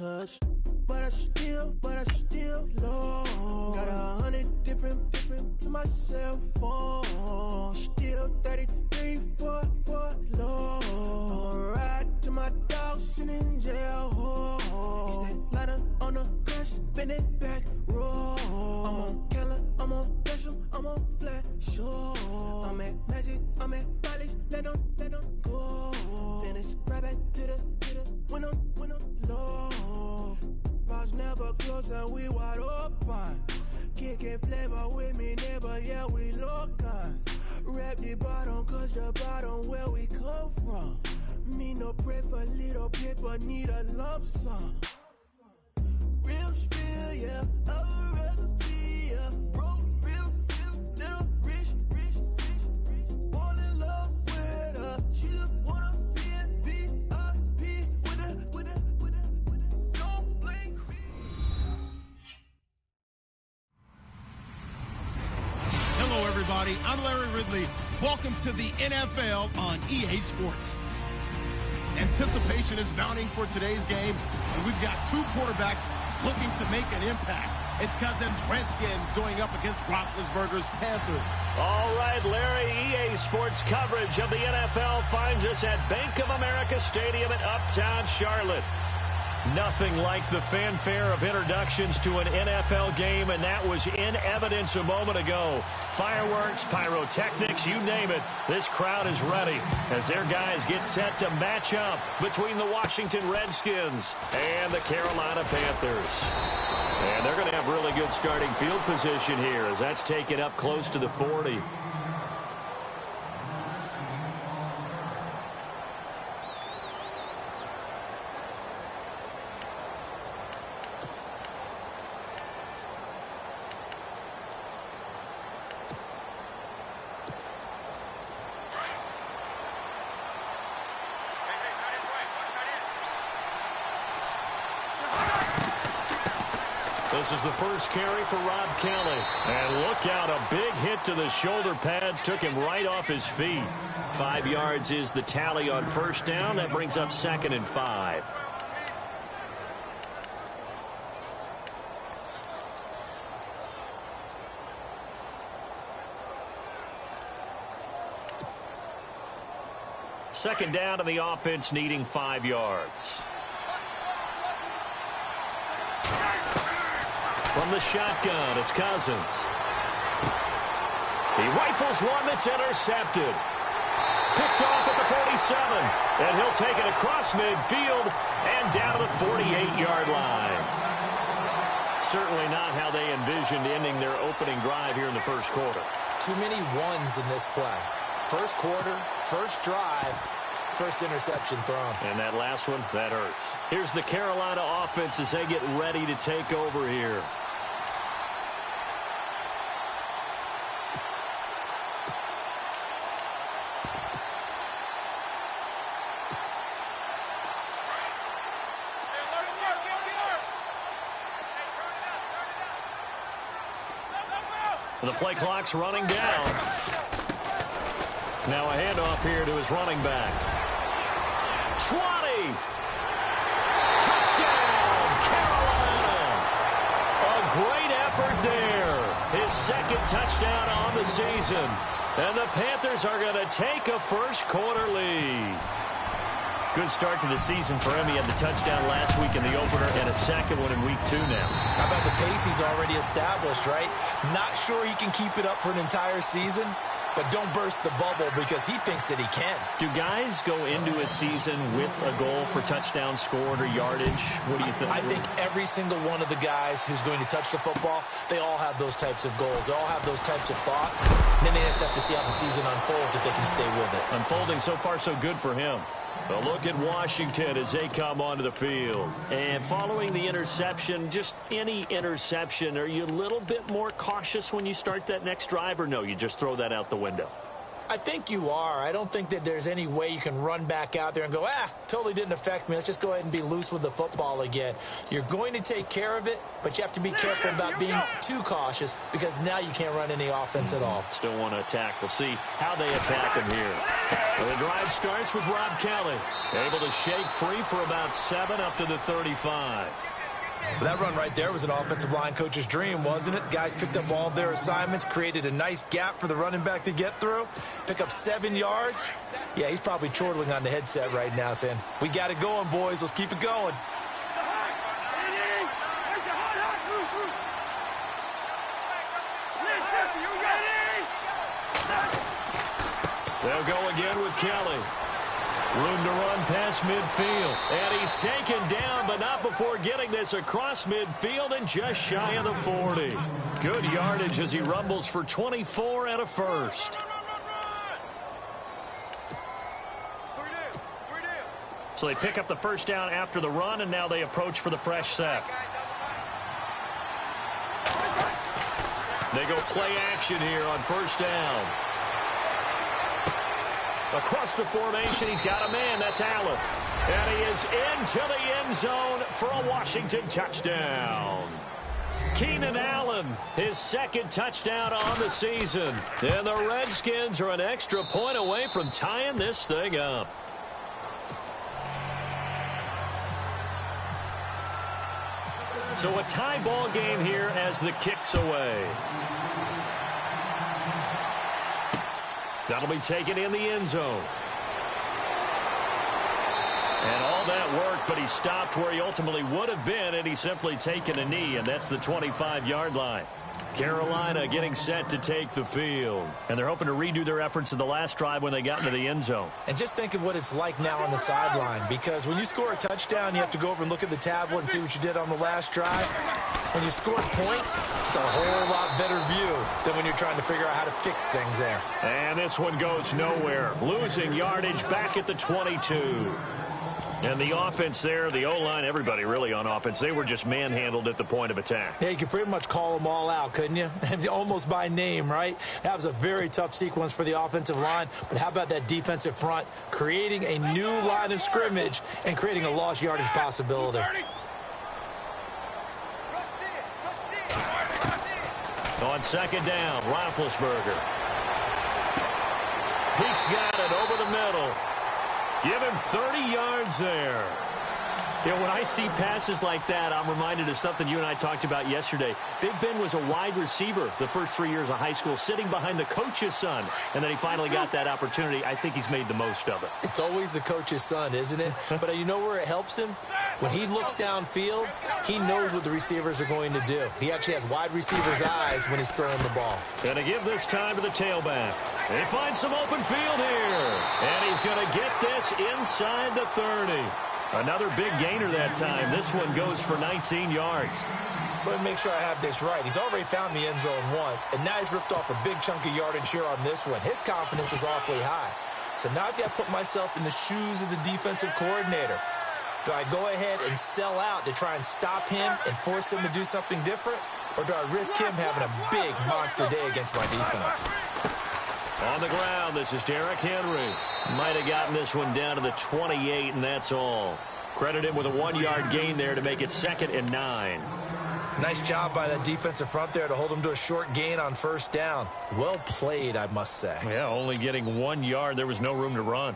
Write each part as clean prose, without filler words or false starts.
cuz. But I still low. Got 100 different in my cell phone. Still 33 for low. I'ma ride to my dog sitting in jail. It's that lighter on the grass, bend it back, roll. I'm on Keller, I'm on Besham, I'm on Flat Shore. I'm at Magic, I'm at Bally's, let them go. Then it's right back to the when I'm low. Bars never close and we wide open. Kicking flavor with me, neighbor, yeah, we local. Rap the bottom, cause the bottom where we come from. Me no pray for little paper, need a lump sum. Real spill, yeah, a recipe, yeah. Broke, real, little rich. Fall in love with her. She just wanna be in VIP with a, don't blink. Hello, everybody. I'm Larry Ridley. Welcome to the NFL on EA Sports. Anticipation is mounting for today's game, and we've got two quarterbacks looking to make an impact. It's Cousins Redskins going up against Roethlisberger's Panthers. All right, Larry, EA Sports coverage of the NFL finds us at Bank of America Stadium in Uptown Charlotte. Nothing like the fanfare of introductions to an NFL game, and that was in evidence a moment ago. Fireworks, pyrotechnics, you name it. This crowd is ready as their guys get set to match up between the Washington Redskins and the Carolina Panthers. And they're going to have really good starting field position here as that's taken up close to the 40. This is the first carry for Rob Kelly. And look out, a big hit to the shoulder pads took him right off his feet. 5 yards is the tally on first down. That brings up 2nd and 5. Second down to the offense needing 5 yards. From the shotgun, it's Cousins. He rifles one that's intercepted. Picked off at the 47. And he'll take it across midfield and down to the 48-yard line. Certainly not how they envisioned ending their opening drive here in the first quarter. Too many ones in this play. First quarter, first drive, first interception thrown. And that last one, that hurts. Here's the Carolina offense as they get ready to take over here. The play clock's running down. Now a handoff here to his running back. 20. Touchdown, Carolina. A great effort there. His second touchdown on the season. And the Panthers are going to take a first quarter lead. Good start to the season for him. He had the touchdown last week in the opener and a second one in week 2 now. How about the pace he's already established, right? Not sure he can keep it up for an entire season, but don't burst the bubble because he thinks that he can. Do guys go into a season with a goal for touchdown scored or yardage? What do you think? I think every single one of the guys who's going to touch the football, they all have those types of goals. They all have those types of thoughts. And then they just have to see how the season unfolds if they can stay with it. Unfolding so far so good for him. A look at Washington as they come onto the field. And following the interception, just any interception, are you a little bit more cautious when you start that next drive, or no, you just throw that out the window? I think you are. I don't think that there's any way you can run back out there and go, totally didn't affect me. Let's just go ahead and be loose with the football again. You're going to take care of it, but you have to be careful about being too cautious because now you can't run any offense at all. Still want to attack. We'll see how they attack him here. The drive starts with Rob Kelly. Able to shake free for about 7 up to the 35. Well, that run right there was an offensive line coach's dream, wasn't it? Guys picked up all their assignments, created a nice gap for the running back to get through, pick up 7 yards. Yeah, he's probably chortling on the headset right now saying, we got it going, boys. Let's keep it going. They'll go again with Kelly. Room to run past midfield. And he's taken down, but not before getting this across midfield and just shy of the 40. Good yardage as he rumbles for 24 and a first. So they pick up the first down after the run, and now they approach for the fresh set. They go play action here on first down. Across the formation, he's got a man. That's Allen. And he is into the end zone for a Washington touchdown. Keenan Allen, his second touchdown on the season. And the Redskins are an extra point away from tying this thing up. So a tie ball game here as the kick's away. That'll be taken in the end zone. And all that worked, but he stopped where he ultimately would have been, and he's simply taken a knee, and that's the 25-yard line. Carolina getting set to take the field. And they're hoping to redo their efforts in the last drive when they got into the end zone. And just think of what it's like now on the sideline, because when you score a touchdown, you have to go over and look at the tablet and see what you did on the last drive. When you score points, it's a whole lot better view than when you're trying to figure out how to fix things there. And this one goes nowhere. Losing yardage back at the 22. And the offense there, the O-line, everybody really on offense, they were just manhandled at the point of attack. Yeah, you could pretty much call them all out, couldn't you? Almost by name, right? That was a very tough sequence for the offensive line. But how about that defensive front creating a new line of scrimmage and creating a lost yardage possibility? On second down, Roethlisberger. Peaks got it over the middle. Give him 30 yards there. You know, when I see passes like that, I'm reminded of something you and I talked about yesterday. Big Ben was a wide receiver the first 3 years of high school, sitting behind the coach's son. And then he finally got that opportunity. I think he's made the most of it. It's always the coach's son, isn't it? But you know where it helps him? When he looks downfield, he knows what the receivers are going to do. He actually has wide receivers' eyes when he's throwing the ball. Going to give this time to the tailback. They find some open field here. And he's going to get this inside the 30. Another big gainer that time. This one goes for 19 yards. So let me make sure I have this right. He's already found the end zone once, and now he's ripped off a big chunk of yardage here on this one. His confidence is awfully high. So now I've got to put myself in the shoes of the defensive coordinator. Do I go ahead and sell out to try and stop him and force him to do something different? Or do I risk him having a big monster day against my defense? On the ground, this is Derrick Henry. Might have gotten this one down to the 28, and that's all. Credit him with a 1-yard gain there to make it 2nd and 9. Nice job by that defensive front there to hold him to a short gain on first down. Well played, I must say. Yeah, only getting 1 yard. There was no room to run.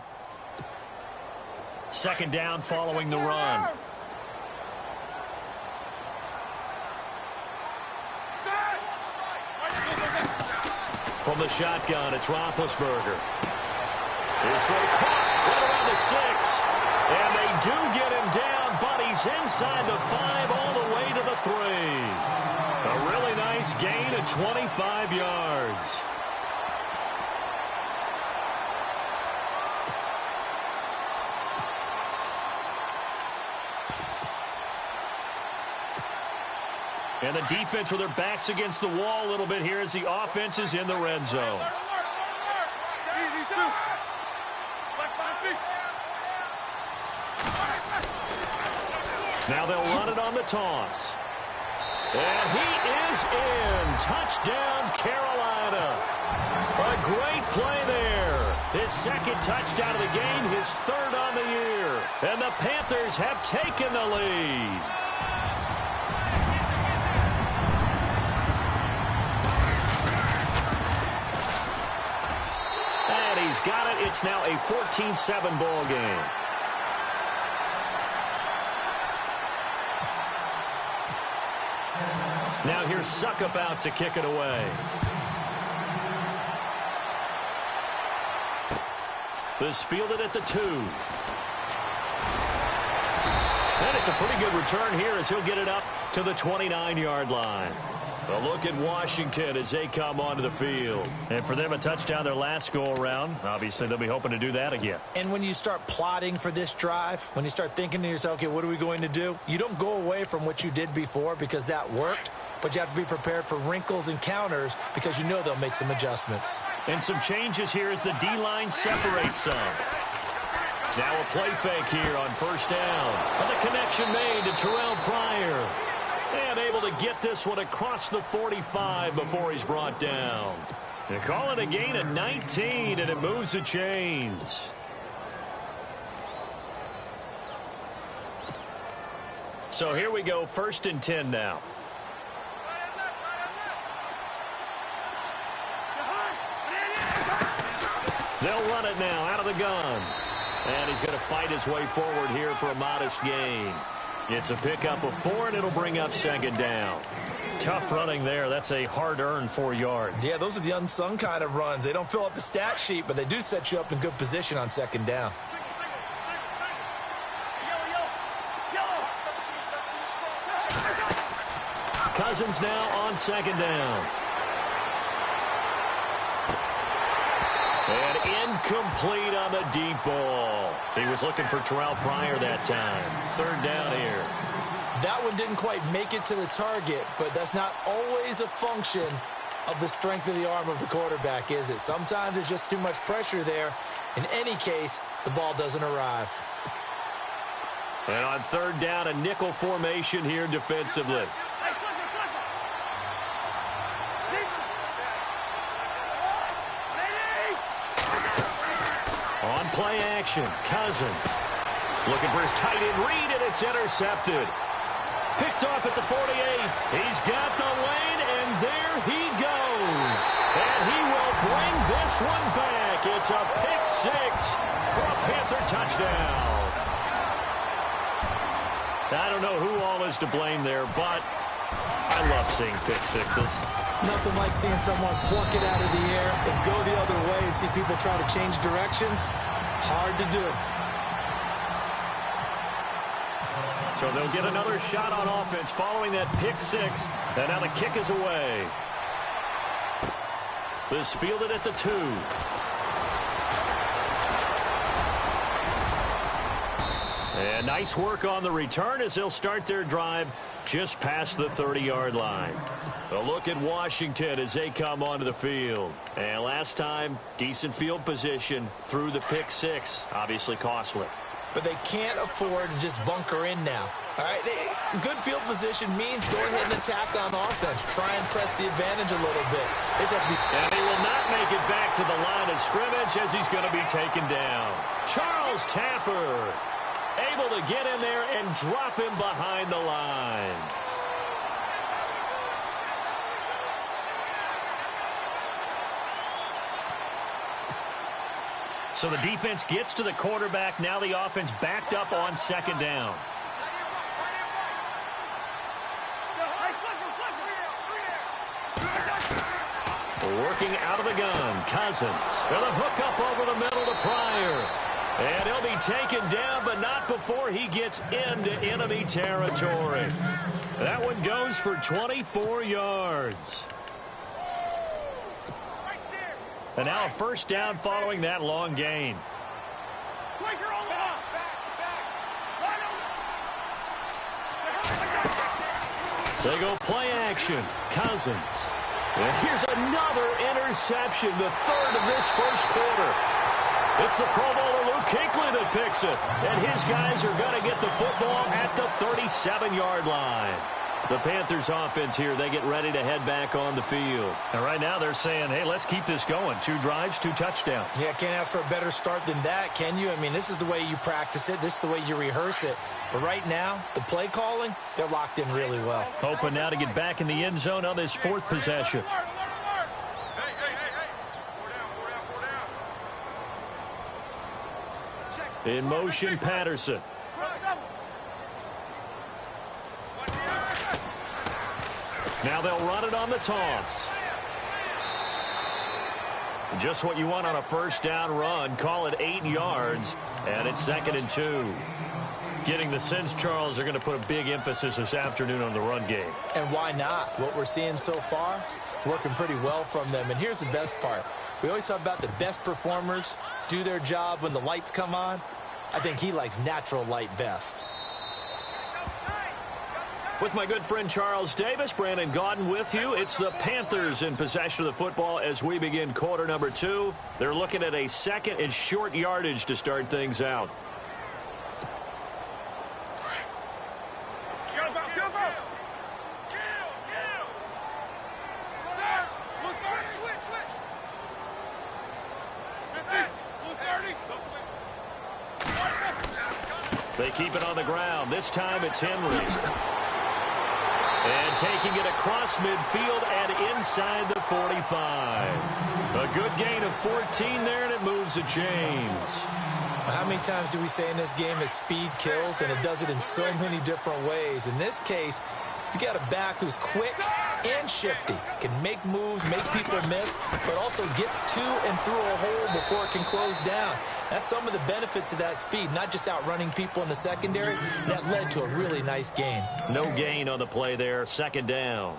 2nd down following the run. From the shotgun, it's Roethlisberger. His throw caught right around the 6. And they do get him down, but he's inside the 5 all the way to the 3. A really nice gain of 25 yards. And the defense with their backs against the wall a little bit here as the offense is in the red zone. Now they'll run it on the toss. And he is in. Touchdown, Carolina. A a great play there. His second touchdown of the game, his third on the year. And the Panthers have taken the lead. And he's got it. It's now a 14-7 ball game. Now here's Suckup out to kick it away. This fielded at the 2. And it's a pretty good return here as he'll get it up to the 29-yard line. A look at Washington as they come onto the field. And for them, a touchdown their last go-around. Obviously, they'll be hoping to do that again. And when you start plotting for this drive, when you start thinking to yourself, okay, what are we going to do? You don't go away from what you did before because that worked. But you have to be prepared for wrinkles and counters because you know they'll make some adjustments. And some changes here as the D-line separates some. Now a play fake here on first down. And the connection made to Terrell Pryor. And able to get this one across the 45 before he's brought down. They call it a gain of 19, and it moves the chains. So here we go, 1st and 10 now. They'll run it now out of the gun. And he's going to fight his way forward here for a modest gain. It's a pickup of 4, and it'll bring up 2nd down. Tough running there. That's a hard-earned 4 yards. Yeah, those are the unsung kind of runs. They don't fill up the stat sheet, but they do set you up in good position on 2nd down. Cousins now on 2nd down. And incomplete on the deep ball. He was looking for Terrell Pryor that time. 3rd down here. That one didn't quite make it to the target, but that's not always a function of the strength of the arm of the quarterback, is it? Sometimes there's just too much pressure there. In any case, the ball doesn't arrive. And on 3rd down, a nickel formation here defensively. On play action, Cousins. Looking for his tight end read, and it's intercepted. Picked off at the 48. He's got the lane, and there he goes. And he will bring this one back. It's a pick 6 for a Panther touchdown. I don't know who all is to blame there, but I love seeing pick 6s. Nothing like seeing someone pluck it out of the air and go the other way and see people try to change directions. Hard to do. So they'll get another shot on offense following that pick 6. And now the kick is away. This fielded at the 2. And nice work on the return as they'll start their drive just past the 30-yard line. A look at Washington as they come onto the field. And last time, decent field position through the pick 6. Obviously costly. But they can't afford to just bunker in now. All right, good field position means go ahead and attack on offense. Try and press the advantage a little bit. And he will not make it back to the line of scrimmage as he's going to be taken down. Charles Tapper able to get in there and drop him behind the line. So the defense gets to the quarterback. Now the offense backed up on 2nd down. Working out of the gun, Cousins. And a hook up over the middle to Pryor. And he'll be taken down, but not before he gets into enemy territory. That one goes for 24 yards. And now a 1st down following that long gain. They go play action. Cousins. And here's another interception, the 3rd of this 1st quarter. It's the Pro Bowler Luke Kuechly that picks it. And his guys are going to get the football at the 37-yard line. The Panthers offense here, they get ready to head back on the field. And right now they're saying, hey, let's keep this going. 2 drives, 2 touchdowns. Yeah, can't ask for a better start than that, can you? I mean, this is the way you practice it. This is the way you rehearse it. But right now, the play calling, they're locked in really well. Hoping now to get back in the end zone on this 4th possession. In motion, Patterson. Now they'll run it on the toss. Just what you want on a first down run. Call it 8 yards, and it's 2nd and 2. Getting the sense, Charles, they're going to put a big emphasis this afternoon on the run game. And why not? What we're seeing so far is working pretty well from them. And here's the best part. We always talk about the best performers do their job when the lights come on. I think he likes natural light best. With my good friend Charles Davis, Brandon Gaudin with you. It's the Panthers in possession of the football as we begin quarter number 2. They're looking at a 2nd and short yardage to start things out. They keep it on the ground. This time it's Henry. And taking it across midfield and inside the 45. A good gain of 14 there, and it moves the chains. How many times do we say in this game that speed kills, and it does it in so many different ways? In this case, you got a back who's quick and shifty, can make moves, make people miss, but also gets to and through a hole before it can close down. That's some of the benefits of that speed, not just outrunning people in the secondary. That led to a really nice gain. No gain on the play there, 2nd down.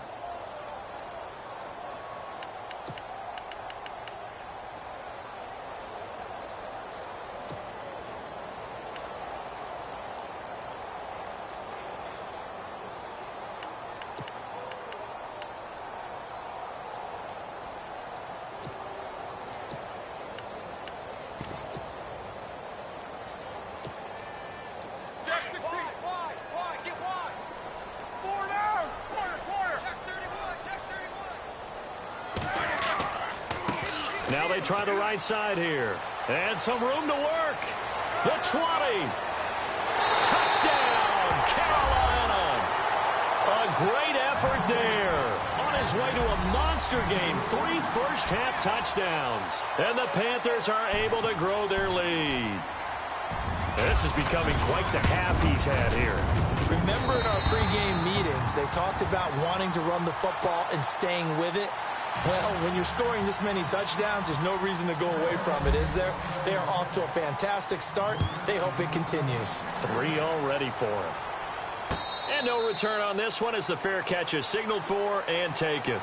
Now they try the right side here. And some room to work. The 20. Touchdown, Carolina. A great effort there. On his way to a monster game. 3 first-half touchdowns. And the Panthers are able to grow their lead. This is becoming quite the half he's had here. Remember in our pregame meetings, they talked about wanting to run the football and staying with it. Well, when you're scoring this many touchdowns, there's no reason to go away from it, is there? They are off to a fantastic start. They hope it continues. 3 already for him. And no return on this one as the fair catch is signaled for and taken.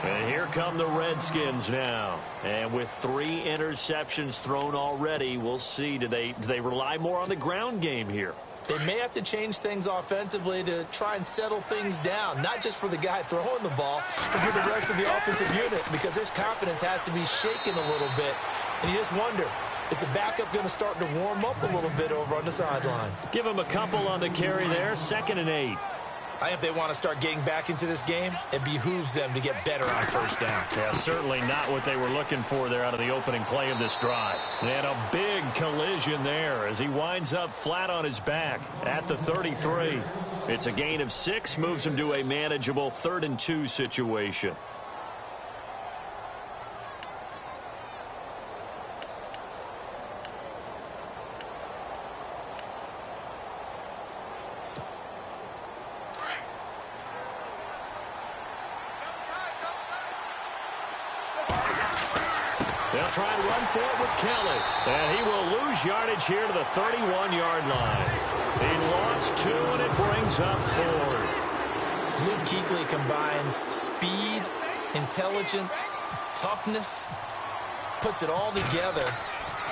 And here come the Redskins now. And with 3 interceptions thrown already, we'll see. Do they rely more on the ground game here? They may have to change things offensively to try and settle things down, not just for the guy throwing the ball, but for the rest of the offensive unit, because their confidence has to be shaken a little bit. And you just wonder, is the backup going to start to warm up a little bit over on the sideline? Give him a couple on the carry there, 2nd and 8. I think if they want to start getting back into this game, it behooves them to get better on first down. Yeah, certainly not what they were looking for there out of the opening play of this drive. And a big collision there as he winds up flat on his back at the 33. It's a gain of 6, moves him to a manageable 3rd and 2 situation. They'll try and run for it with Kelly. And he will lose yardage here to the 31-yard line. He lost 2, and it brings up 4th. Luke Kuechly combines speed, intelligence, toughness, puts it all together.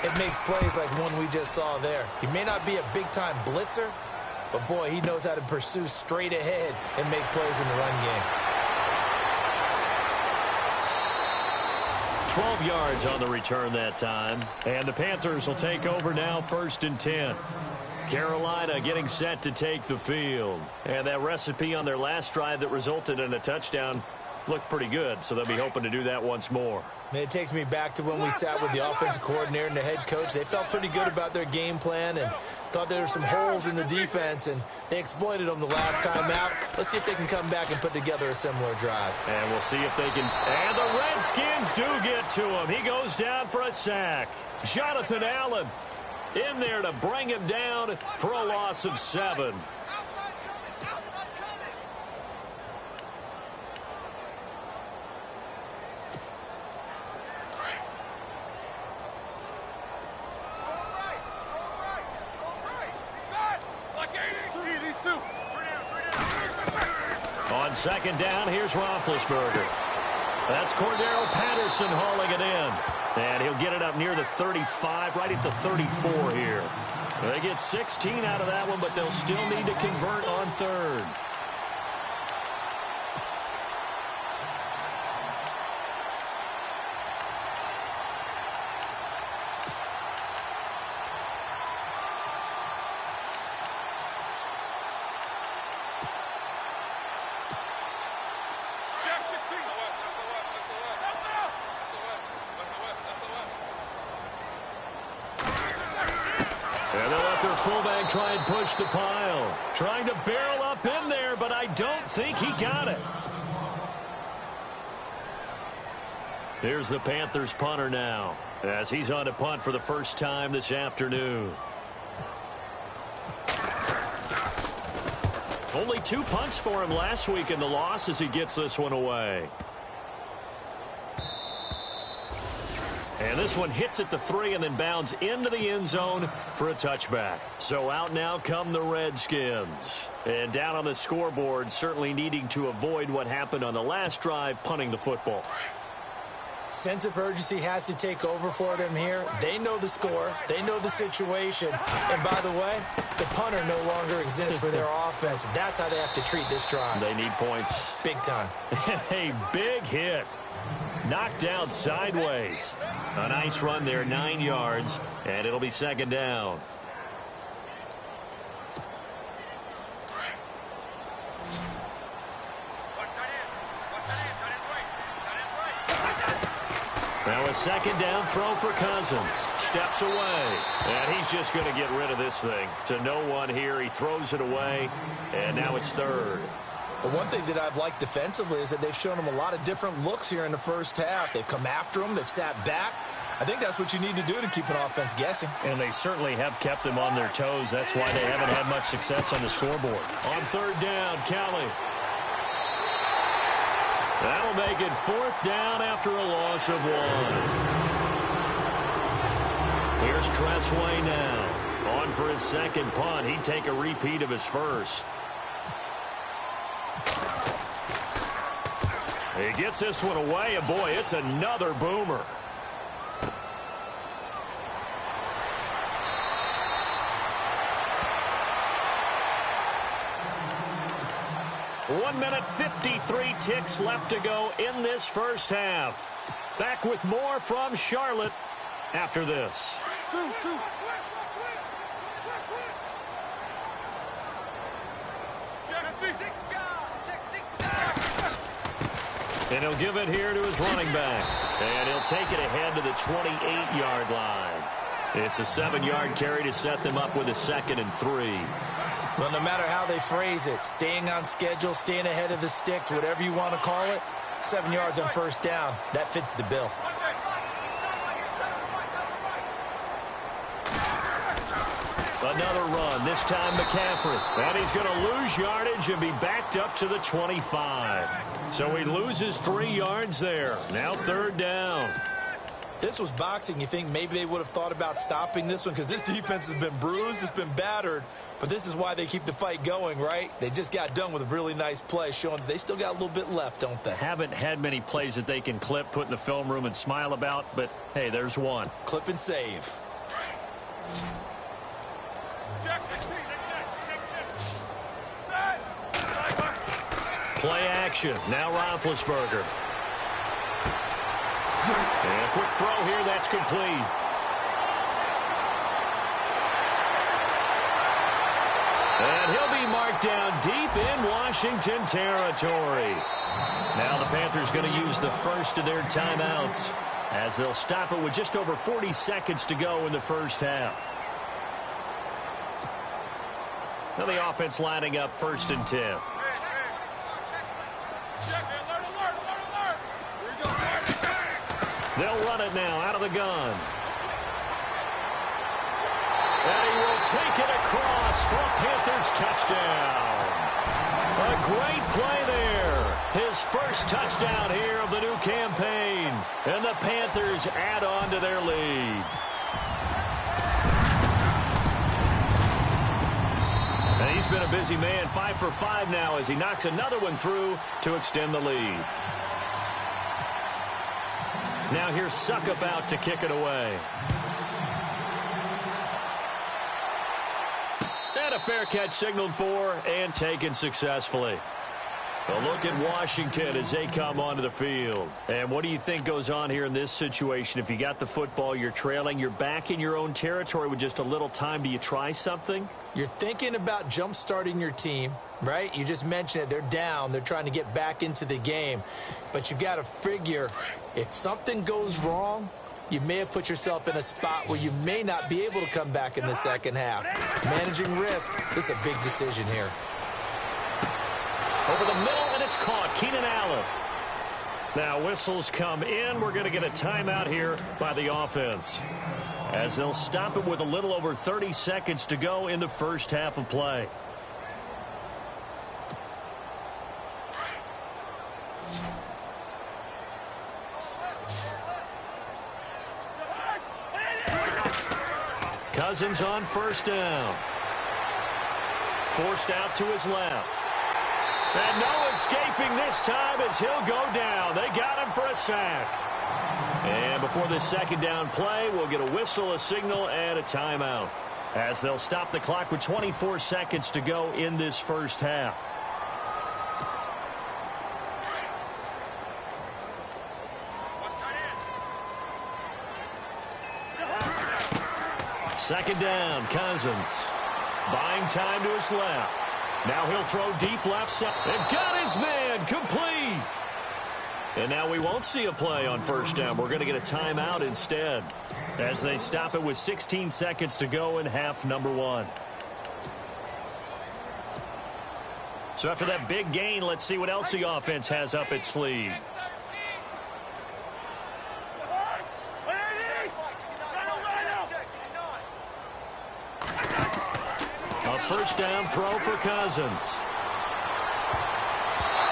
It makes plays like one we just saw there. He may not be a big-time blitzer, but, boy, he knows how to pursue straight ahead and make plays in the run game. 12 yards on the return that time. And the Panthers will take over now, 1st and 10. Carolina getting set to take the field. And that recipe on their last drive that resulted in a touchdown looked pretty good, so they'll be hoping to do that once more. Man, it takes me back to when we sat with the offensive coordinator and the head coach. They felt pretty good about their game plan and thought there were some holes in the defense, and they exploited them the last time out. Let's see if they can come back and put together a similar drive. And we'll see if they can. And the Redskins do get to him. He goes down for a sack. Jonathan Allen in there to bring him down for a loss of 7. On second down, here's Roethlisberger. That's Cordero Patterson hauling it in. And he'll get it up near the 35, right at the 34 here. They get 16 out of that one, but they'll still need to convert on third. And they'll let their fullback try and push the pile. Trying to barrel up in there, but I don't think he got it. Here's the Panthers punter now, as he's on to punt for the first time this afternoon. Only 2 punts for him last week in the loss as he gets this one away. And this one hits at the 3 and then bounds into the end zone for a touchback. So out now come the Redskins. And down on the scoreboard, certainly needing to avoid what happened on the last drive, punting the football. Sense of urgency has to take over for them here. They know the score. They know the situation. And by the way, the punter no longer exists for their offense. That's how they have to treat this drive. They need points. Big time. A big hit. Knocked down sideways. A nice run there, 9 yards, and it'll be second down. Now a second down throw for Cousins. Steps away, and he's just going to get rid of this thing. To no one here, he throws it away, and now it's third. But one thing that I've liked defensively is that they've shown him a lot of different looks here in the first half. They've come after him. They've sat back. I think that's what you need to do to keep an offense guessing. And they certainly have kept them on their toes. That's why they haven't had much success on the scoreboard. On third down, Kelly. That'll make it 4th down after a loss of 1. Here's Tressway now. On for his second punt. He'd take a repeat of his first. He gets this one away, and boy, it's another boomer. One minute, 53 ticks left to go in this first half. Back with more from Charlotte after this. And he'll give it here to his running back. And he'll take it ahead to the 28-yard line. It's a 7-yard carry to set them up with a 2nd and 3. Well, no matter how they phrase it, staying on schedule, staying ahead of the sticks, whatever you want to call it, 7 yards on first down, that fits the bill. Another run, this time McCaffrey. And he's going to lose yardage and be backed up to the 25. So he loses 3 yards there. Now third down. If this was boxing, you think maybe they would have thought about stopping this one because this defense has been bruised, it's been battered, but this is why they keep the fight going, right? They just got done with a really nice play showing that they still got a little bit left, don't they? Haven't had many plays that they can clip, put in the film room and smile about, but hey, there's one. Clip and save. Play action. Now Roethlisberger. And a quick throw here. That's complete. knocked down deep in Washington territory. Now the Panthers going to use the first of their timeouts as they'll stop it with just over 40 seconds to go in the first half. Now the offense lining up 1st and 10. They'll run it now out of the gun. And he will take it across for a Panthers touchdown. A great play there. His first touchdown here of the new campaign. And the Panthers add on to their lead. And he's been a busy man, 5 for 5 now as he knocks another one through to extend the lead. Now here's Suckup out to kick it away. And a fair catch signaled for and taken successfully. A look at Washington as they come onto the field. And what do you think goes on here in this situation? If you got the football, you're trailing, you're back in your own territory with just a little time. Do you try something? You're thinking about jump-starting your team, right? You just mentioned it. They're down. They're trying to get back into the game. But you got to figure if something goes wrong, you may have put yourself in a spot where you may not be able to come back in the second half. Managing risk, this is a big decision here. Over the middle, and it's caught. Keenan Allen. Now whistles come in. We're going to get a timeout here by the offense, as they'll stop it with a little over 30 seconds to go in the first half of play. Cousins on 1st down. Forced out to his left. And no escaping this time as he'll go down. They got him for a sack. And before this 2nd down play, we'll get a whistle, a signal, and a timeout, as they'll stop the clock with 24 seconds to go in this first half. Second down, Cousins. Buying time to his left. Now he'll throw deep left side. And got his man complete. And now we won't see a play on 1st down. We're going to get a timeout instead, as they stop it with 16 seconds to go in half number 1. So after that big gain, let's see what else the offense has up its sleeve. A 1st down throw for Cousins.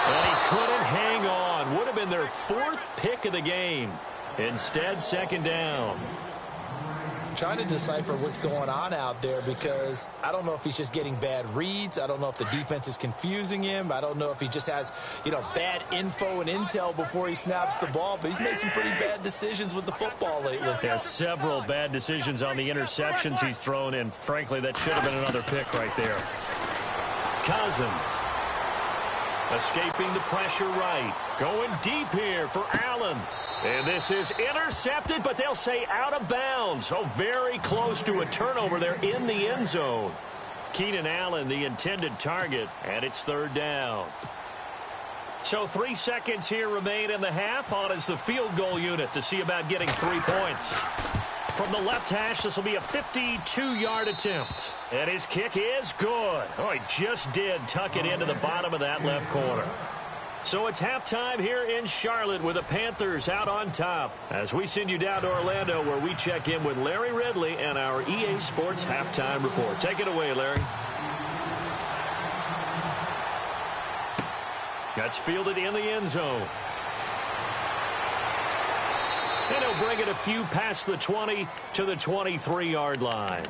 And he couldn't hang on. Would have been their 4th pick of the game. Instead, 2nd down. Trying to decipher what's going on out there, because I don't know if he's just getting bad reads. I don't know if the defense is confusing him. I don't know if he just has, bad info and intel before he snaps the ball. But he's made some pretty bad decisions with the football lately. Has several bad decisions on the interceptions he's thrown, and frankly, that should have been another pick right there. Cousins escaping the pressure right. Going deep here for Allen. And this is intercepted, but they'll say out of bounds. Oh, very close to a turnover there in the end zone. Keenan Allen, the intended target, and it's 3rd down. So 3 seconds here remain in the half. On is the field goal unit to see about getting 3 points. From the left hash, this will be a 52-yard attempt. And his kick is good. Oh, he just did tuck it into the bottom of that left corner. So it's halftime here in Charlotte with the Panthers out on top, as we send you down to Orlando, where we check in with Larry Ridley and our EA Sports Halftime Report. Take it away, Larry. That's fielded in the end zone. And he'll bring it a few past the 20 to the 23-yard line.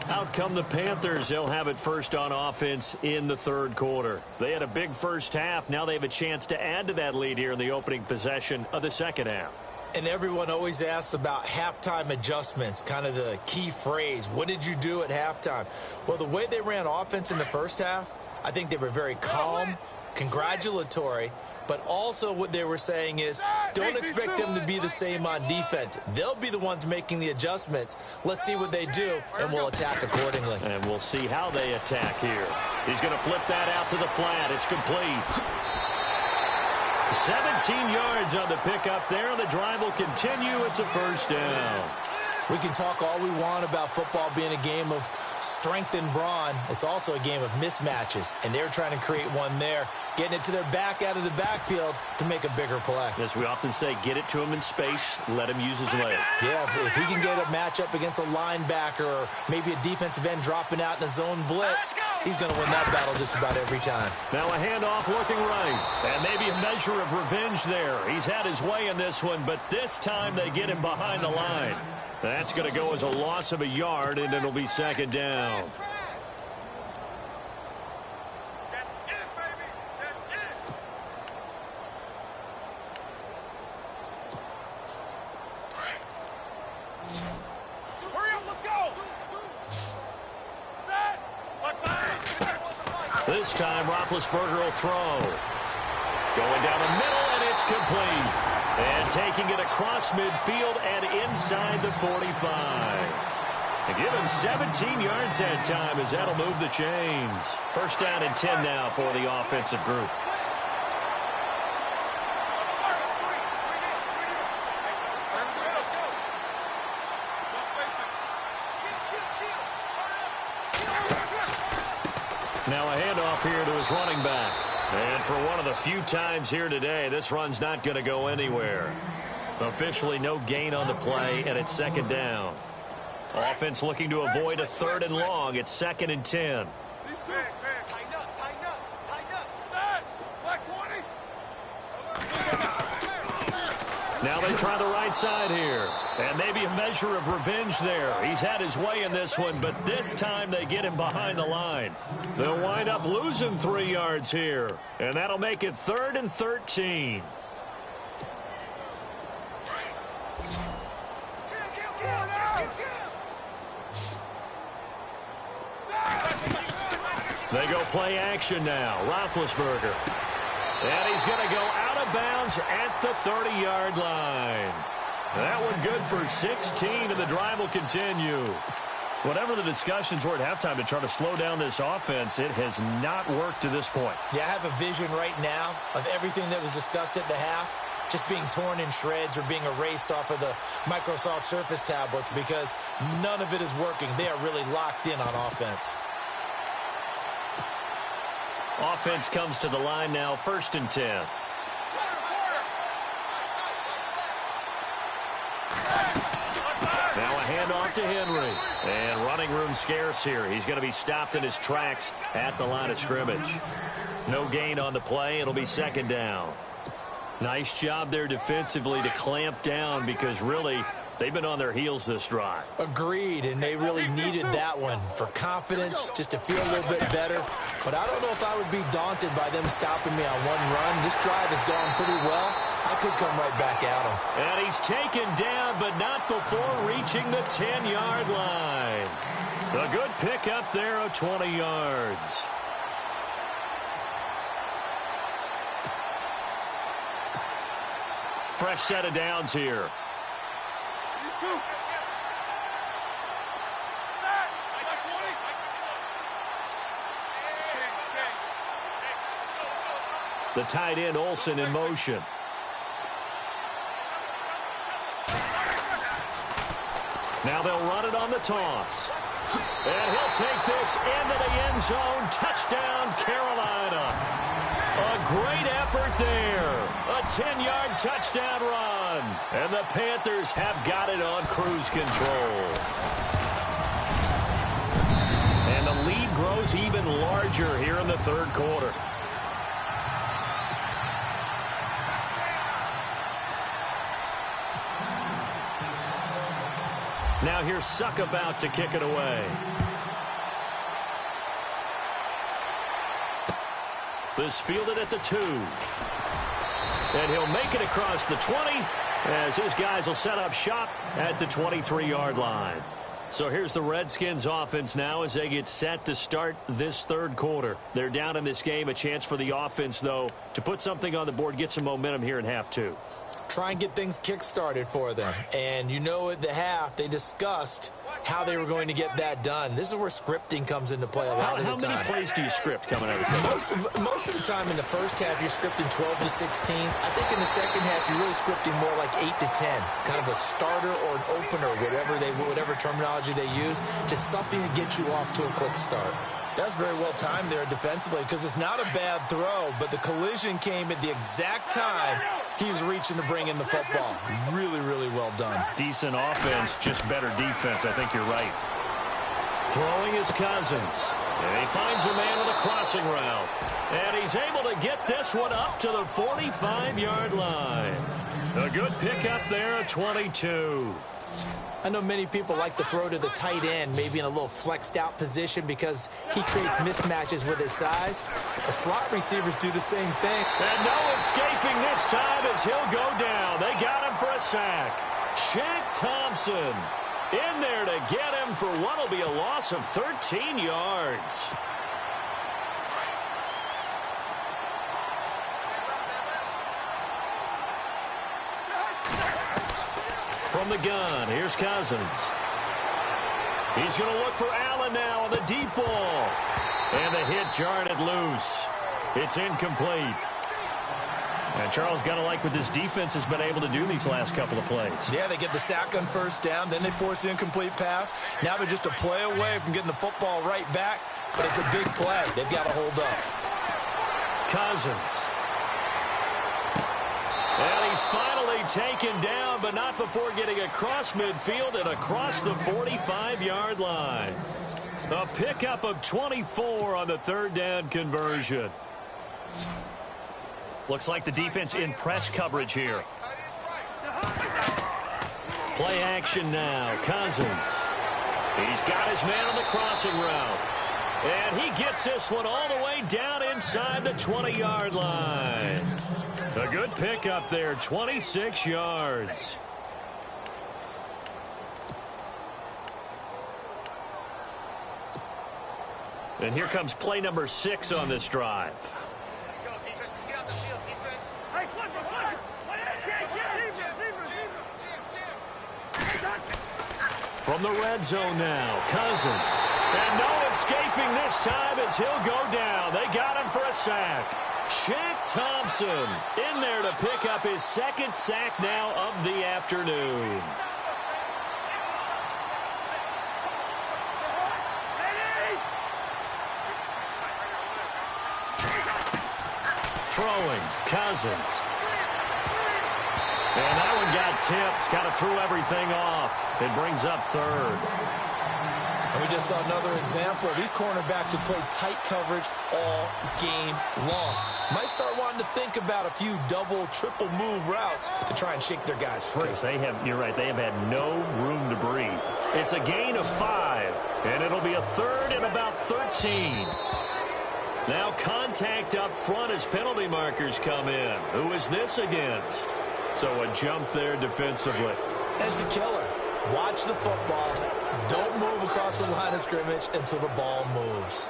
Out come the Panthers. They'll have it first on offense in the 3rd quarter. They had a big first half. Now they have a chance to add to that lead here in the opening possession of the 2nd half. And everyone always asks about halftime adjustments, kind of the key phrase. What did you do at halftime? Well, the way they ran offense in the first half, I think they were very calm, congratulatory, But also what they were saying is, don't expect them to be the same on defense. They'll be the ones making the adjustments. Let's see what they do, and we'll attack accordingly. And we'll see how they attack here. He's going to flip that out to the flat. It's complete. 17 yards on the pickup there. The drive will continue. It's a first down. We can talk all we want about football being a game of strength and brawn. It's also a game of mismatches, and they're trying to create one there, getting it to their back out of the backfield to make a bigger play. As we often say, get it to him in space, let him use his leg. Yeah, if he can get a matchup against a linebacker or maybe a defensive end dropping out in a zone blitz, he's going to win that battle just about every time. Now a handoff looking right, and maybe a measure of revenge there. He's had his way in this one, but this time they get him behind the line. That's going to go as a loss of a yard, and it'll be second down. This time, Roethlisberger will throw. Going down the middle, and it's complete. And taking it across midfield and inside the 45. To give him 17 yards that time as that'll move the chains. First down and 10 now for the offensive group. Now a handoff here to his running back. And for one of the few times here today, this run's not going to go anywhere. Officially no gain on the play, and it's second down. Offense looking to avoid a third and long. It's second and 10. Now they try the right side here. And maybe a measure of revenge there. He's had his way in this one, but this time they get him behind the line. They'll wind up losing 3 yards here. And that'll make it 3rd and 13. They go play action now. Roethlisberger. And he's going to go out of bounds at the 30-yard line. That one good for 16, and the drive will continue. Whatever the discussions were at halftime to try to slow down this offense, it has not worked to this point. Yeah, I have a vision right now of everything that was discussed at the half just being torn in shreds or being erased off of the Microsoft Surface tablets because none of it is working. They are really locked in on offense. Offense comes to the line now, 1st and 10. Now a handoff to Henry. And running room scarce here. He's going to be stopped in his tracks at the line of scrimmage. No gain on the play. It'll be second down. Nice job there defensively to clamp down because really they've been on their heels this drive. Agreed, and they really needed that one for confidence, just to feel a little bit better. But I don't know if I would be daunted by them stopping me on one run. This drive has gone pretty well. I could come right back at him. And he's taken down, but not before reaching the 10-yard line. A good pickup there of 20 yards. Fresh set of downs here. The tight end Olsen in motion. Now they'll run it on the toss. And he'll take this into the end zone. Touchdown, Carolina. A great effort there. A 10-yard touchdown run. And the Panthers have got it on cruise control. And the lead grows even larger here in the third quarter. Now here's Suck about to kick it away. This fielded at the 2. And he'll make it across the 20 as his guys will set up shop at the 23-yard line. So here's the Redskins offense now as they get set to start this third quarter. They're down in this game. A chance for the offense, though, to put something on the board, get some momentum here in half two. Try and get things kick-started for them. And you know at the half, they discussed how they were going to get that done. This is where scripting comes into play a lot of the time. How many plays do you script coming out of the second? Most of the time in the first half, you're scripting 12 to 16. I think in the second half, you're really scripting more like 8 to 10. Kind of a starter or an opener, whatever terminology they use. Just something to get you off to a quick start. That's very well timed there defensively because it's not a bad throw, but the collision came at the exact time he was reaching to bring in the football. Really, really well done. Decent offense, just better defense. I think you're right. Throwing is Cousins. And he finds a man with a crossing route. And he's able to get this one up to the 45-yard line. A good pickup there at 22. I know many people like to throw to the tight end, maybe in a little flexed out position because he creates mismatches with his size. The slot receivers do the same thing. And no escaping this time as he'll go down. They got him for a sack. Shaq Thompson in there to get him for what will be a loss of 13 yards. From the gun, here's Cousins. He's going to look for Allen now on the deep ball. And the hit jarred it loose. It's incomplete. And Charles got to like what this defense has been able to do these last couple of plays. Yeah, they get the sack on first down, then they force the incomplete pass. Now they're just a play away from getting the football right back, but it's a big play. They've got to hold up. Cousins. And he's finally taken down, but not before getting across midfield and across the 45-yard line. A pickup of 24 on the third down conversion. Looks like the defense in press coverage here. Play action now. Cousins. He's got his man on the crossing route. And he gets this one all the way down inside the 20-yard line. A good pickup there, 26 yards. And here comes play number 6 on this drive. Let's go, defense. Let's get out the field, defense. From the red zone now, Cousins. And no escaping this time as he'll go down. They got him for a sack. Shaq Thompson in there to pick up his second sack now of the afternoon. Throwing, Cousins. And that one got tipped. Kind of threw everything off. It brings up third. And we just saw another example. These cornerbacks have played tight coverage all game long. Might start wanting to think about a few double, triple move routes to try and shake their guys free. Yes, you're right, they have had no room to breathe. It's a gain of 5, and it'll be a third and about 13. Now contact up front as penalty markers come in. Who is this against? So a jump there defensively. It's a killer. Watch the football. Don't move across the line of scrimmage until the ball moves.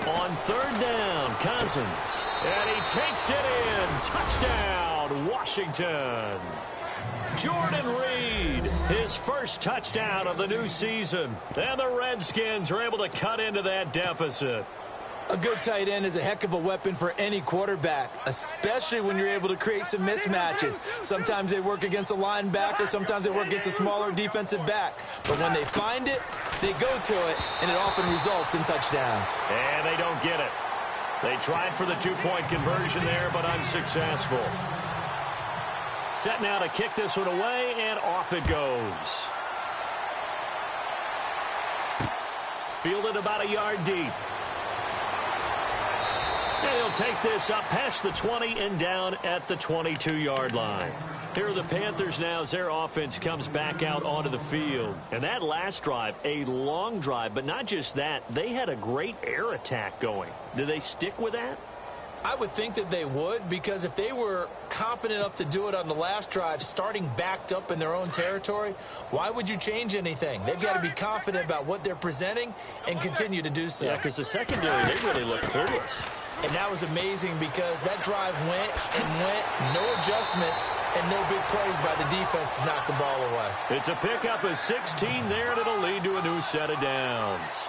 On third down, Cousins. And he takes it in. Touchdown, Washington. Jordan Reed, his first touchdown of the new season. And the Redskins are able to cut into that deficit. A good tight end is a heck of a weapon for any quarterback, especially when you're able to create some mismatches. Sometimes they work against a linebacker, sometimes they work against a smaller defensive back. But when they find it, they go to it, and it often results in touchdowns. And they don't get it. They tried for the two-point conversion there, but unsuccessful. Set now to kick this one away, and off it goes. Fielded about a yard deep. And he'll take this up past the 20 and down at the 22-yard line. Here are the Panthers now as their offense comes back out onto the field. And that last drive, a long drive, but not just that. They had a great air attack going. Do they stick with that? I would think that they would, because if they were confident enough to do it on the last drive, starting backed up in their own territory, why would you change anything? They've got to be confident about what they're presenting and continue to do so. Yeah, because the secondary, they really look clueless. And that was amazing because that drive went and went, no adjustments, and no big plays by the defense to knock the ball away. It's a pickup of 16 there, and it'll lead to a new set of downs.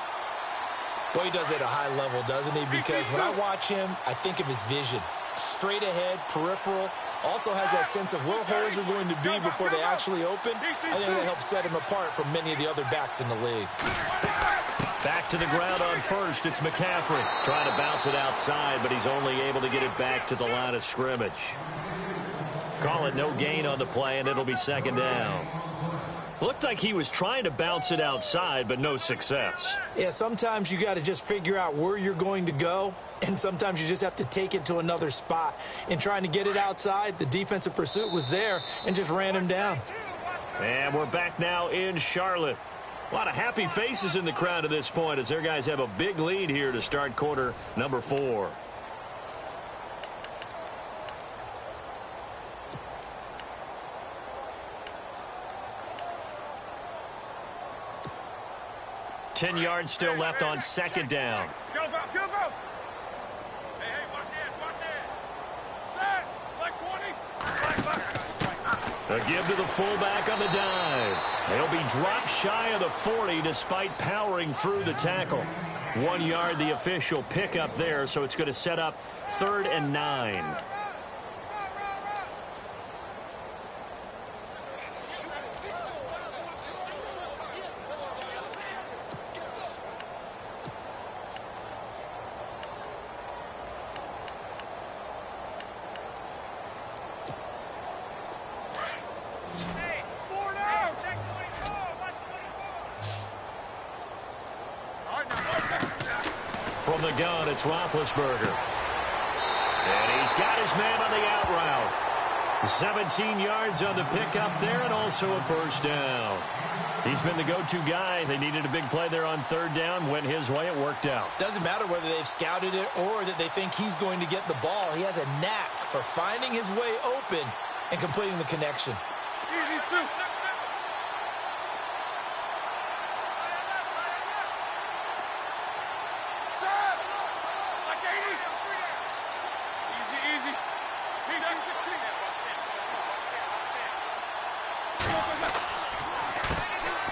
Boy, he does it at a high level, doesn't he? Because when I watch him, I think of his vision. Straight ahead, peripheral. Also has that sense of where holes are going to be before they actually open. I think that helps set him apart from many of the other backs in the league. Back to the ground on first. It's McCaffrey trying to bounce it outside, but he's only able to get it back to the line of scrimmage. Call it no gain on the play, and it'll be second down. Looked like he was trying to bounce it outside, but no success. Yeah, sometimes you got to just figure out where you're going to go, and sometimes you just have to take it to another spot. In trying to get it outside, the defensive pursuit was there and just ran him down. And we're back now in Charlotte. A lot of happy faces in the crowd at this point as their guys have a big lead here to start quarter number 4. Ten yards still left on second down. Go, go, go, go! Hey, hey, watch it, watch it! A give to the fullback on the dive. He'll be dropped shy of the 40 despite powering through the tackle. 1 yard, the official pickup there, so it's going to set up 3rd and 9. From the gun, it's Roethlisberger. And he's got his man on the out route. 17 yards on the pickup there, and also a first down. He's been the go-to guy. They needed a big play there on 3rd down. Went his way. It worked out. Doesn't matter whether they've scouted it or that they think he's going to get the ball. He has a knack for finding his way open and completing the connection.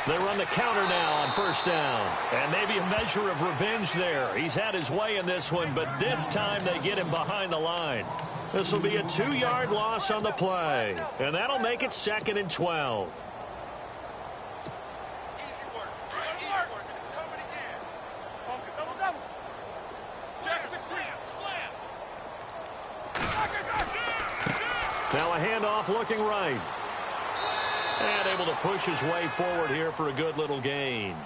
They run the counter now on 1st down. And maybe a measure of revenge there. He's had his way in this one, but this time they get him behind the line. This will be a 2-yard loss on the play. And that'll make it 2nd and 12. Now a handoff looking right. And able to push his way forward here for a good little gain.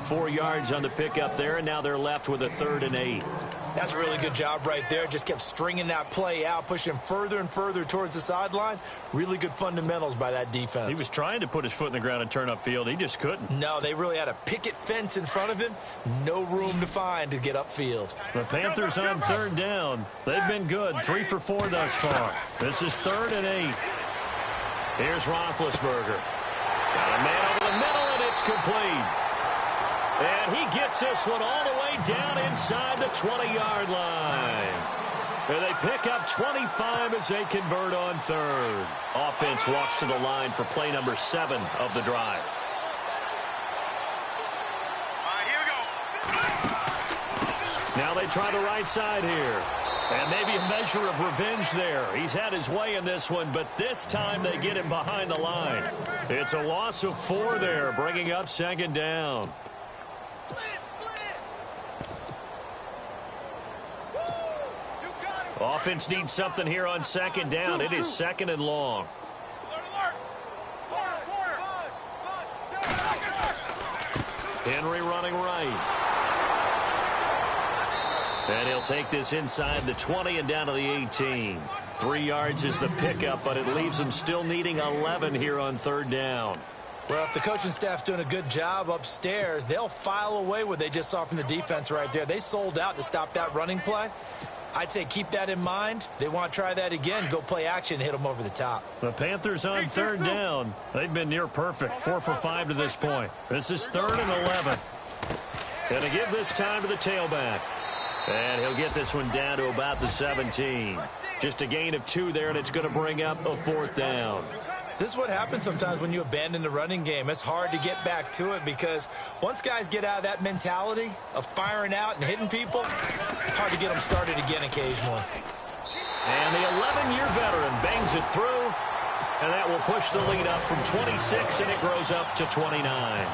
4 yards on the pickup there, and now they're left with a 3rd and 8. That's a really good job right there. Just kept stringing that play out, pushing further and further towards the sideline. Really good fundamentals by that defense. He was trying to put his foot in the ground and turn upfield. He just couldn't. No, they really had a picket fence in front of him. No room to find to get upfield. The Panthers on 3rd down. They've been good. 3 for 4 thus far. This is 3rd and 8. Here's Roethlisberger. Got a man over the middle, and it's complete. And he gets this one all the way down inside the 20-yard line. And they pick up 25 as they convert on 3rd. Offense walks to the line for play number 7 of the drive. All right, here we go. Now they try the right side here. And maybe a measure of revenge there. He's had his way in this one, but this time they get him behind the line. It's a loss of 4 there, bringing up 2nd down. Offense needs something here on 2nd down. It is 2nd and long. Henry running right. And he'll take this inside the 20 and down to the 18. 3 yards is the pickup, but it leaves them still needing 11 here on 3rd down. Well, if the coaching staff's doing a good job upstairs, they'll file away what they just saw from the defense right there. They sold out to stop that running play. I'd say keep that in mind. They want to try that again, go play action, hit them over the top. The Panthers on third down. They've been near perfect, 4 for 5 to this point. This is 3rd and 11. Going to give this time to the tailback. And he'll get this one down to about the 17. Just a gain of 2 there, and it's going to bring up a 4th down. This is what happens sometimes when you abandon the running game. It's hard to get back to it because once guys get out of that mentality of firing out and hitting people, hard to get them started again occasionally. And the 11-year veteran bangs it through, and that will push the lead up from 26, and it grows up to 29.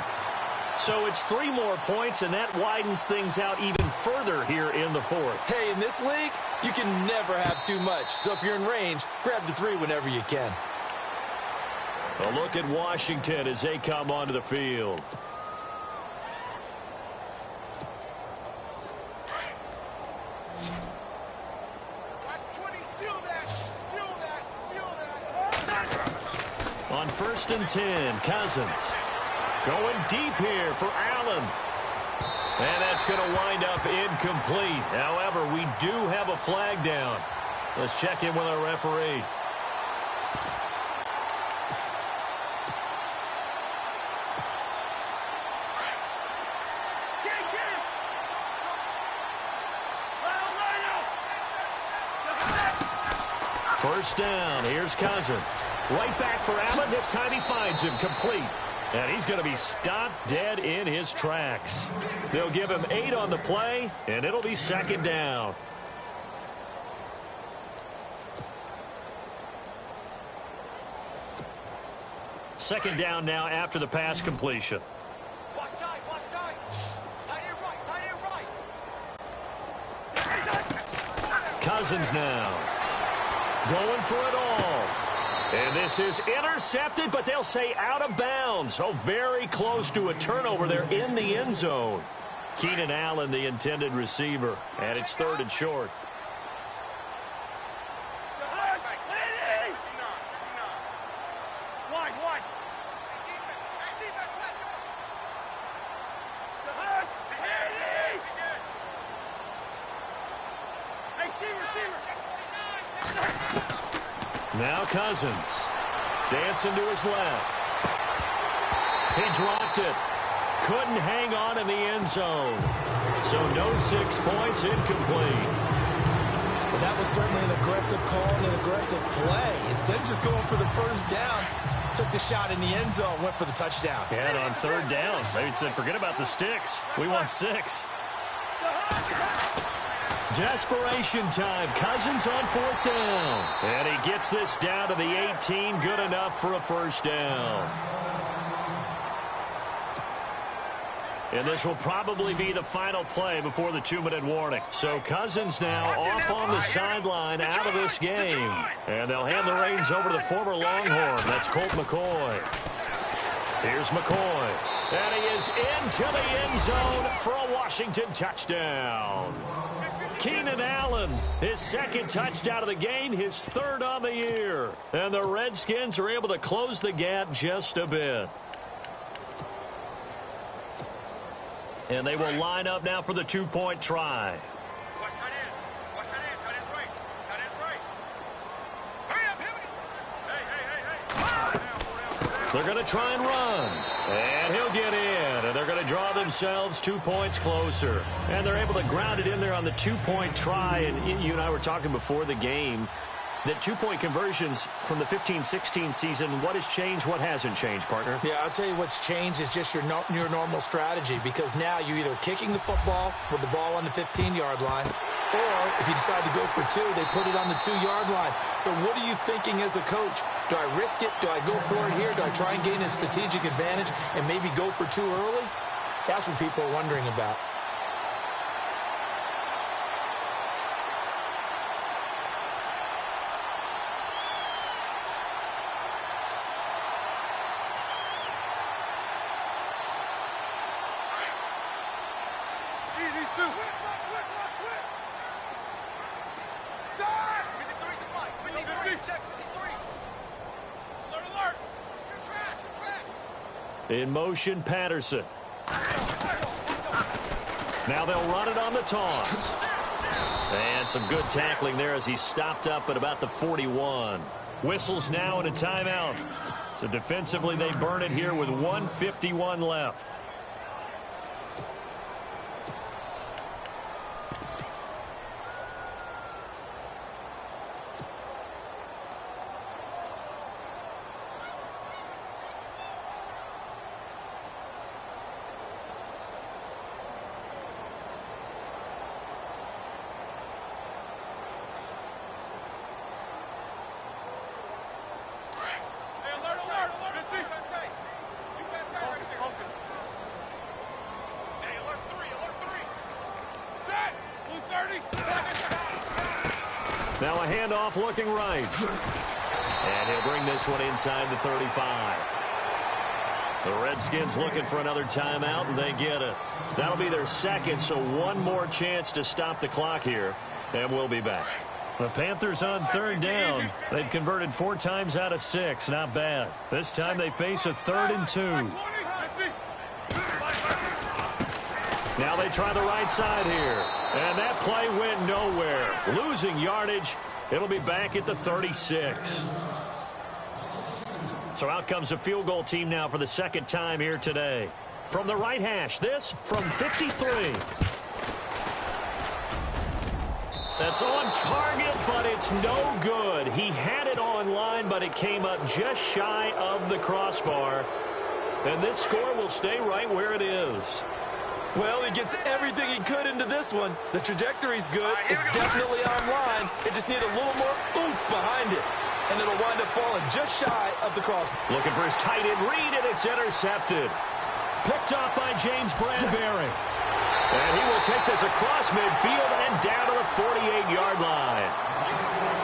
So it's 3 more points, and that widens things out even further here in the 4th. Hey, in this league, you can never have too much. So if you're in range, grab the 3 whenever you can. A look at Washington as they come onto the field. On 1st and 10, Cousins. Going deep here for Allen. And that's going to wind up incomplete. However, we do have a flag down. Let's check in with our referee. First down, here's Cousins. Right back for Allen. This time he finds him complete. And he's going to be stopped dead in his tracks. They'll give him 8 on the play, and it'll be 2nd down. Second down now after the pass completion. Watch tight, watch tight. Tight end right. Cousins now. Going for it all. And this is intercepted, but they'll say out of bounds. So very close to a turnover there in the end zone. Keenan Allen, the intended receiver. And it's 3rd and short. Now Cousins. Dancing to his left. He dropped it. Couldn't hang on in the end zone. So no 6 points, incomplete. But that was certainly an aggressive call and an aggressive play. Instead of just going for the first down, took the shot in the end zone, went for the touchdown. And on 3rd down, maybe said, forget about the sticks. We want 6. Desperation time. Cousins on 4th down. And he gets this down to the 18. Good enough for a first down. And this will probably be the final play before the 2-minute warning. So Cousins now off on the sideline out of this game. And they'll hand the reins over to the former Longhorn. That's Colt McCoy. Here's McCoy. And he is into the end zone for a Washington touchdown. Keenan Allen, his 2nd touchdown of the game, his 3rd on the year. And the Redskins are able to close the gap just a bit. And they will line up now for the 2-point try. Watch tight end. Watch tight end. Tight end's right. Tight end's right. Hurry up, hit me. Hey. They're going to try and run. And he'll get in. And they're going to draw themselves 2 points closer. And they're able to ground it in there on the 2-point try. And you and I were talking before the game that 2-point conversions from the 15-16 season, what has changed, what hasn't changed, partner? Yeah, I'll tell you what's changed is just your normal strategy, because now you're either kicking the football with the ball on the 15-yard line, or if you decide to go for 2, they put it on the 2-yard line. So what are you thinking as a coach? Do I risk it? Do I go for it here? Do I try and gain a strategic advantage and maybe go for 2 early? That's what people are wondering about. In motion, Patterson. Now they'll run it on the toss. And some good tackling there as he stopped up at about the 41. Whistles now and a timeout. So defensively they burn it here with 1:51 left. Now a handoff looking right. And he'll bring this one inside the 35. The Redskins looking for another timeout, and they get it. That'll be their second, so one more chance to stop the clock here, and we'll be back. The Panthers on third down. They've converted 4 times out of 6. Not bad. This time they face a 3rd and 2. Now they try the right side here. And that play went nowhere. Losing yardage. It'll be back at the 36. So out comes a field goal team now for the second time here today. From the right hash, this from 53. That's on target, but it's no good. He had it on line, but it came up just shy of the crossbar. And this score will stay right where it is. Well, he gets everything he could into this one. The trajectory's good. It's definitely online. It just needs a little more oomph behind it. And it'll wind up falling just shy of the cross. Looking for his tight end read, and it's intercepted. Picked off by James Bradbury. And he will take this across midfield and down to the 48-yard line.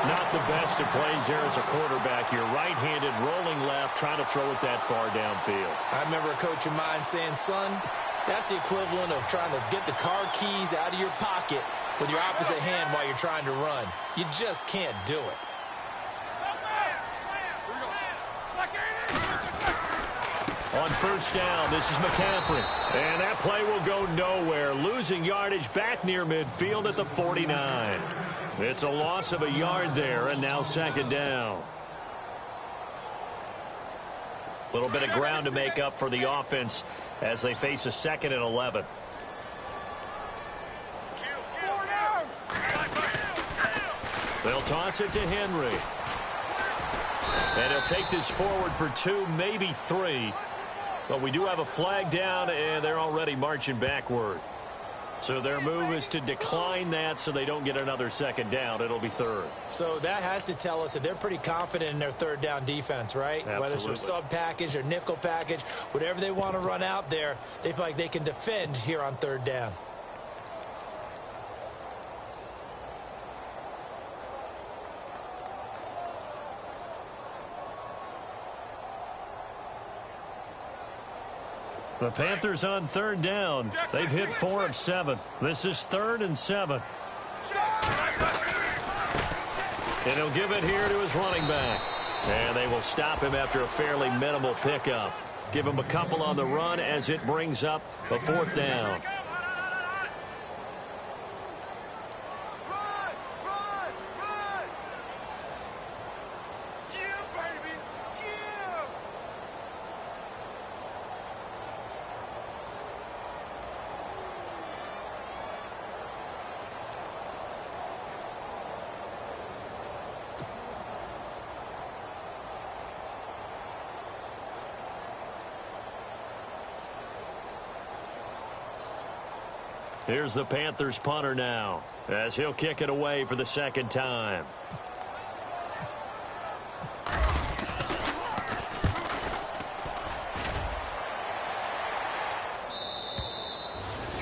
Not the best of plays there as a quarterback. You're right-handed, rolling left, trying to throw it that far downfield. I remember a coach of mine saying, son, that's the equivalent of trying to get the car keys out of your pocket with your opposite hand while you're trying to run. You just can't do it. On first down, this is McCaffrey. And that play will go nowhere. Losing yardage back near midfield at the 49. It's a loss of a yard there, and now second down. A little bit of ground to make up for the offense as they face a 2nd and 11. They'll toss it to Henry. And he'll take this forward for 2, maybe 3. But we do have a flag down, and they're already marching backward. So their move is to decline that so they don't get another second down. It'll be 3rd. So that has to tell us that they're pretty confident in their third down defense, right? Absolutely. Whether it's a sub package or nickel package, whatever they want to run out there, they feel like they can defend here on third down. The Panthers on third down. They've hit 4 of 7. This is 3rd and 7. And he'll give it here to his running back. And they will stop him after a fairly minimal pickup. Give him a couple on the run as it brings up a 4th down. Here's the Panthers punter now as he'll kick it away for the 2nd time.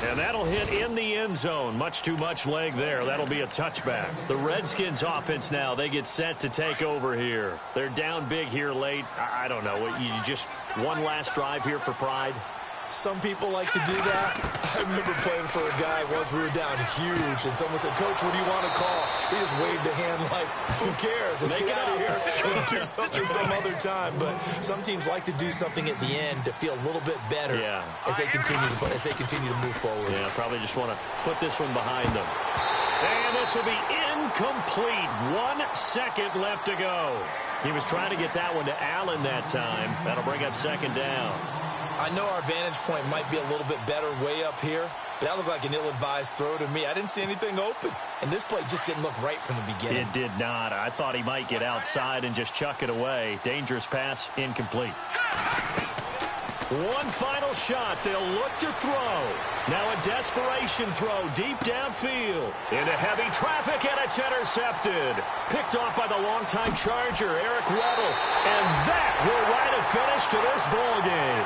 And that'll hit in the end zone. Much too much leg there. That'll be a touchback. The Redskins offense now, they get set to take over here. They're down big here late. I don't know. You just one last drive here for pride? Some people like to do that. I remember playing for a guy once. We were down huge, and someone said, "Coach, what do you want to call?" He just waved a hand like, "Who cares? Let's get out of here and do something some other time." But some teams like to do something at the end to feel a little bit better as they continue to move forward. Yeah, probably just want to put this one behind them. And this will be incomplete. 1 second left to go. He was trying to get that one to Allen that time. That'll bring up second down. I know our vantage point might be a little bit better way up here, but that looked like an ill-advised throw to me. I didn't see anything open, and this play just didn't look right from the beginning. It did not. I thought he might get outside and just chuck it away. Dangerous pass, incomplete. One final shot. They'll look to throw. Now a desperation throw deep downfield. Into heavy traffic, and it's intercepted. Picked off by the longtime Charger, Eric Weddle. And that will write a finish to this ball game.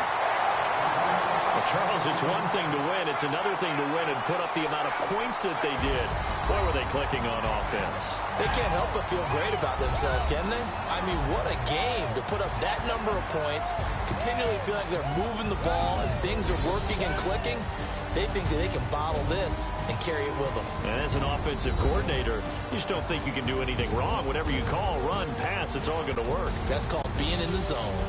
Well, Charles, it's one thing to win. It's another thing to win and put up the amount of points that they did. Boy, were they clicking on offense. They can't help but feel great about themselves, can they? I mean, what a game to put up that number of points, continually feel like they're moving the ball and things are working and clicking. They think that they can bottle this and carry it with them. And as an offensive coordinator, you just don't think you can do anything wrong. Whatever you call, run, pass, it's all going to work. That's called being in the zone.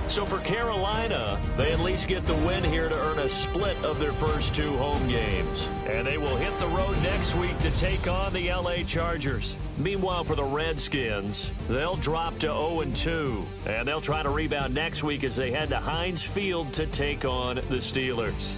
So for Carolina, they at least get the win here to earn a split of their first 2 home games. And they will hit the road next week to take on the LA Chargers. Meanwhile, for the Redskins, they'll drop to 0-2. And they'll try to rebound next week as they head to Heinz Field to take on the Steelers.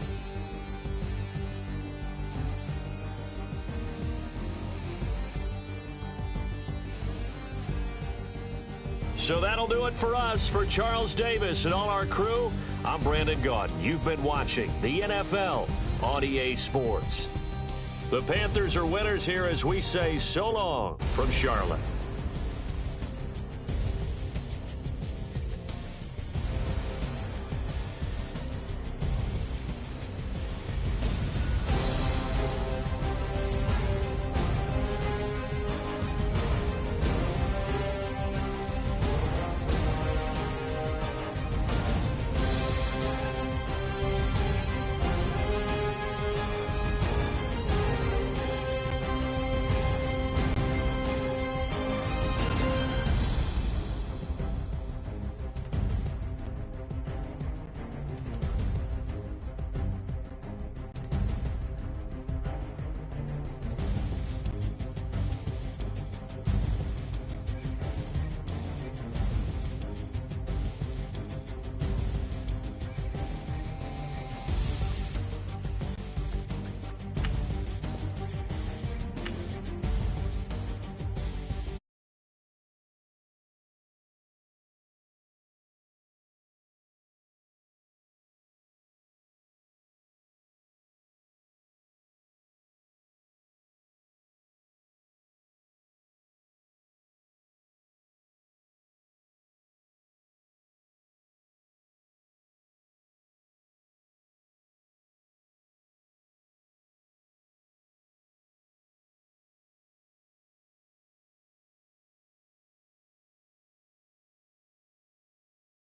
So that'll do it for us. For Charles Davis and all our crew, I'm Brandon Gaudin. You've been watching the NFL on EA Sports. The Panthers are winners here as we say so long from Charlotte.